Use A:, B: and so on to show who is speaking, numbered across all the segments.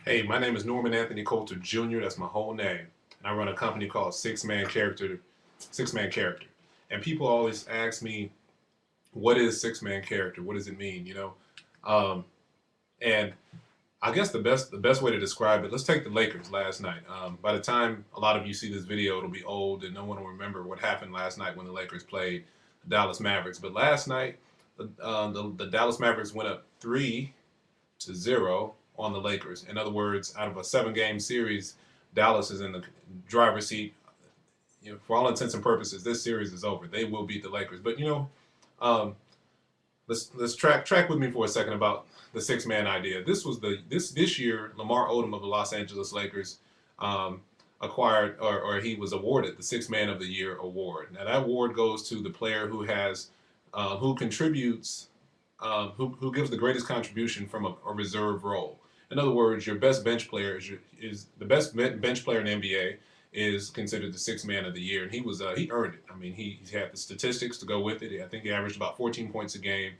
A: Hey, my name is Norman Anthony Coulter Jr. That's my whole name, and I run a company called Six Man Character. Six Man Character, and people always ask me, "What is Six Man Character? What does it mean?" Um, and I guess the best way to describe it. Let's take the Lakers last night. By the time a lot of you see this video, it'll be old, and no one will remember what happened last night when the Lakers played the Dallas Mavericks. But last night, the Dallas Mavericks went up 3-0 on the Lakers. In other words, out of a 7-game series, Dallas is in the driver's seat. For all intents and purposes, this series is over. They will beat the Lakers. But um, let's track with me for a second about the six-man idea. This year, Lamar Odom of the Los Angeles Lakers um, acquired, or he was awarded the Six-Man of the Year award. Now that award goes to the player who contributes, who gives the greatest contribution from a reserve role. In other words, your best bench player is the best bench player in the NBA is considered the sixth man of the year, and he earned it. I mean, he had the statistics to go with it. I think he averaged about 14 points a game.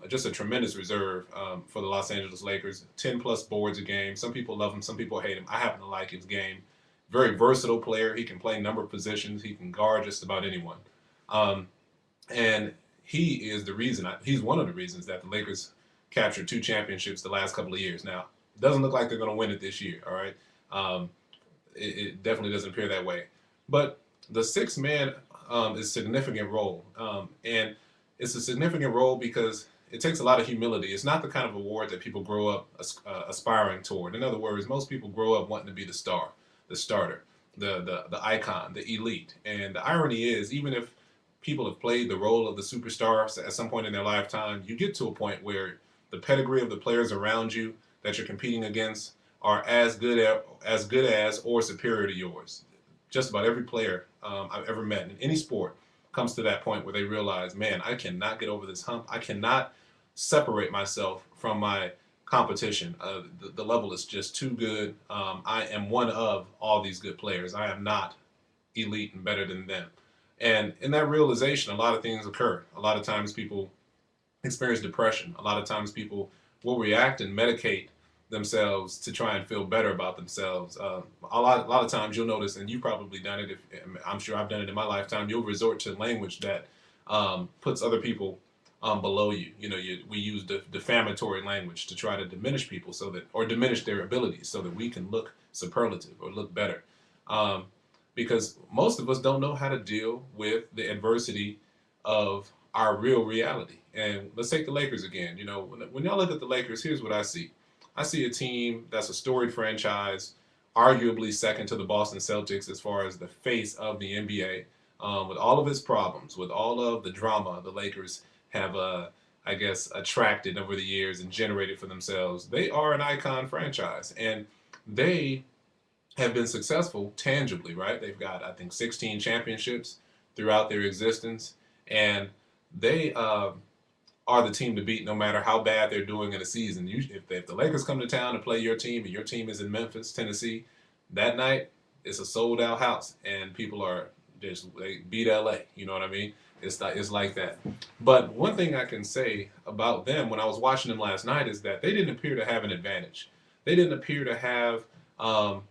A: Just a tremendous reserve for the Los Angeles Lakers. 10 plus boards a game. Some people love him, some people hate him. I happen to like his game. Very versatile player. He can play a number of positions. He can guard just about anyone. Um, and he's one of the reasons that the Lakers captured 2 championships the last couple of years. Now, it doesn't look like they're going to win it this year, all right? Um, it definitely doesn't appear that way. But the sixth man is a significant role. And it's a significant role because it takes a lot of humility. It's not the kind of award that people grow up aspiring toward. In other words, most people grow up wanting to be the star, the starter, the icon, the elite. And the irony is, even if people have played the role of the superstar at some point in their lifetime, you get to a point where the pedigree of the players around you that you're competing against are as good as or superior to yours. Just about every player I've ever met in any sport comes to that point where they realize, man, I cannot get over this hump. I cannot separate myself from my competition. The level is just too good. I am one of all these good players. I am not elite and better than them. And in that realization, a lot of things occur. A lot of times people experience depression. A lot of times people will react and medicate themselves to try and feel better about themselves. A lot of times you'll notice, and you've probably done it. If I'm sure I've done it in my lifetime, you'll resort to language that puts other people below you. We use defamatory language to try to diminish people or diminish their abilities so that we can look superlative or look better. Um, because most of us don't know how to deal with the adversity of our real reality. And let's take the Lakers again. When y'all look at the Lakers, here's what I see. I see a team that's a storied franchise, arguably second to the Boston Celtics as far as the face of the NBA. With all of its problems, with all of the drama the Lakers have, I guess, attracted over the years and generated for themselves, they are an icon franchise. And they have been successful tangibly, right? They've got, I think, 16 championships throughout their existence. And they are the team to beat no matter how bad they're doing in a season. If the Lakers come to town to play your team and your team is in Memphis, Tennessee, that night it's a sold out house and people are they beat LA. You know what I mean? It's like that. But one thing I can say about them when I was watching them last night is that they didn't appear to have an advantage. They didn't appear to have um,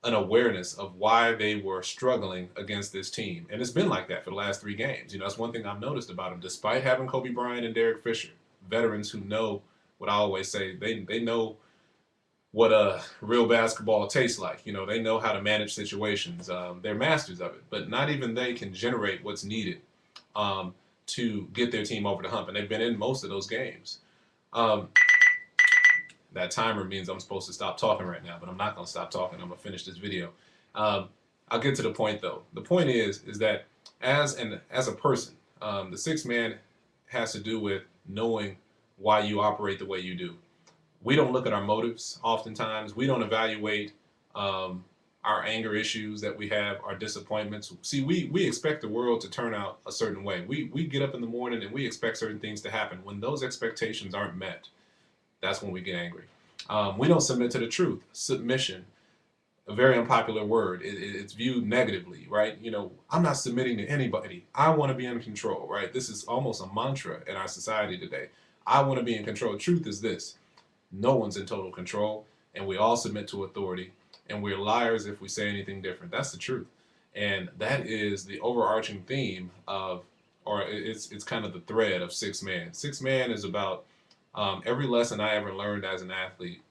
A: an awareness of why they were struggling against this team. And it's been like that for the last 3 games. That's one thing I've noticed about them. Despite having Kobe Bryant and Derek Fisher, veterans who know what I always say, they know what a real basketball tastes like. They know how to manage situations. They're masters of it. But not even they can generate what's needed um, to get their team over the hump. And they've been in most of those games. Um, that timer means I'm supposed to stop talking right now, but I'm not going to stop talking. I'm going to finish this video. Um, I'll get to the point though. The point is that as a person, the sixth man has to do with knowing why you operate the way you do. We don't look at our motives oftentimes. We don't evaluate our anger issues that we have, our disappointments. See, we expect the world to turn out a certain way. We get up in the morning and we expect certain things to happen. When those expectations aren't met, that's when we get angry. We don't submit to the truth. Submission, a very unpopular word. It's viewed negatively, right? I'm not submitting to anybody. I want to be in control, right? This is almost a mantra in our society today. I want to be in control. Truth is this: no one's in total control. and we all submit to authority, and we're liars if we say anything different. That's the truth. And that is the overarching theme of, or it's kind of the thread of Six Man. Six Man is about every lesson I ever learned as an athlete.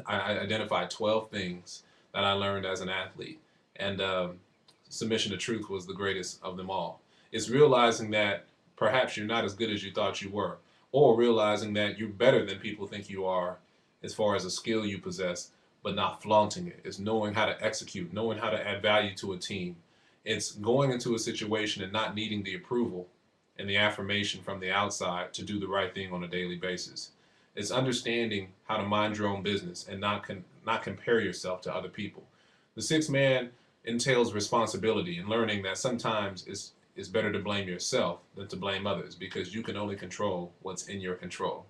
A: I identified 12 things that I learned as an athlete. And submission to truth was the greatest of them all. It's realizing that perhaps you're not as good as you thought you were, or realizing that you're better than people think you are as far as a skill you possess, but not flaunting it. It's knowing how to execute, knowing how to add value to a team. It's going into a situation and not needing the approval and the affirmation from the outside to do the right thing on a daily basis. It's understanding how to mind your own business and not compare yourself to other people. The sixth man entails responsibility and learning that sometimes it's better to blame yourself than to blame others, because you can only control what's in your control.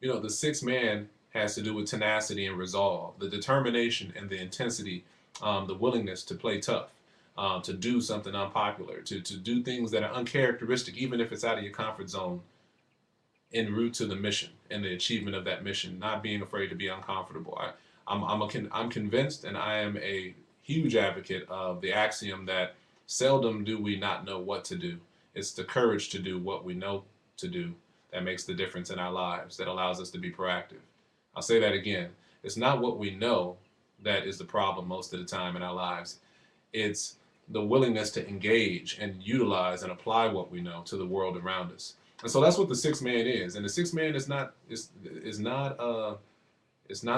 A: You know, the sixth man has to do with tenacity and resolve, the determination and the intensity, the willingness to play tough, to do something unpopular, to do things that are uncharacteristic, even if it's out of your comfort zone, en route to the mission and the achievement of that mission, not being afraid to be uncomfortable. I'm convinced, and I am a huge advocate of the axiom that seldom do we not know what to do. It's the courage to do what we know to do that makes the difference in our lives, that allows us to be proactive. I'll say that again. It's not what we know that is the problem most of the time in our lives. It's the willingness to engage and utilize and apply what we know to the world around us. And so that's what the sixth man is. And the sixth man is not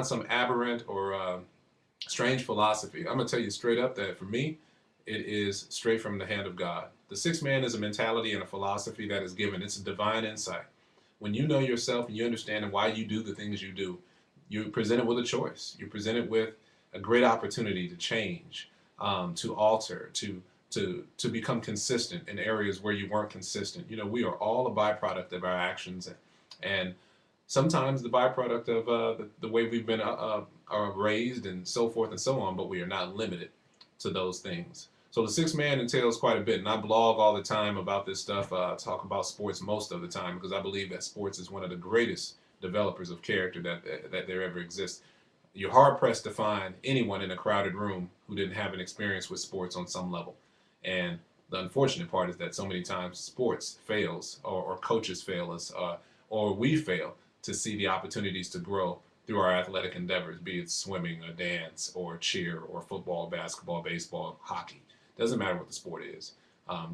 A: some aberrant or strange philosophy. I'm gonna tell you straight up that for me, it is straight from the hand of God. The sixth man is a mentality and a philosophy that is given. It's a divine insight. When you know yourself and you understand why you do the things you do, you're presented with a choice. You're presented with a great opportunity to change, to alter, to become consistent in areas where you weren't consistent. You know, we are all a byproduct of our actions, and sometimes the byproduct of the way we've been raised and so forth and so on, but we are not limited to those things. So the sixth man entails quite a bit, and I blog all the time about this stuff. Talk about sports most of the time because I believe that sports is one of the greatest developers of character that there ever exists. You're hard pressed to find anyone in a crowded room who didn't have an experience with sports on some level. And the unfortunate part is that so many times sports fails, or coaches fail us, or we fail to see the opportunities to grow through our athletic endeavors, be it swimming or dance or cheer or football, basketball, baseball, hockey. Doesn't matter what the sport is.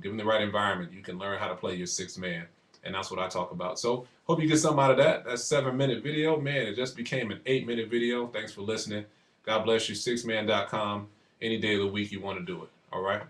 A: Given the right environment, you can learn how to play your sixth man. And that's what I talk about. So hope you get something out of that. That's a 7-minute video. Man, it just became an 8-minute video. Thanks for listening. God bless you. Sixthman.com. Any day of the week you want to do it. All right.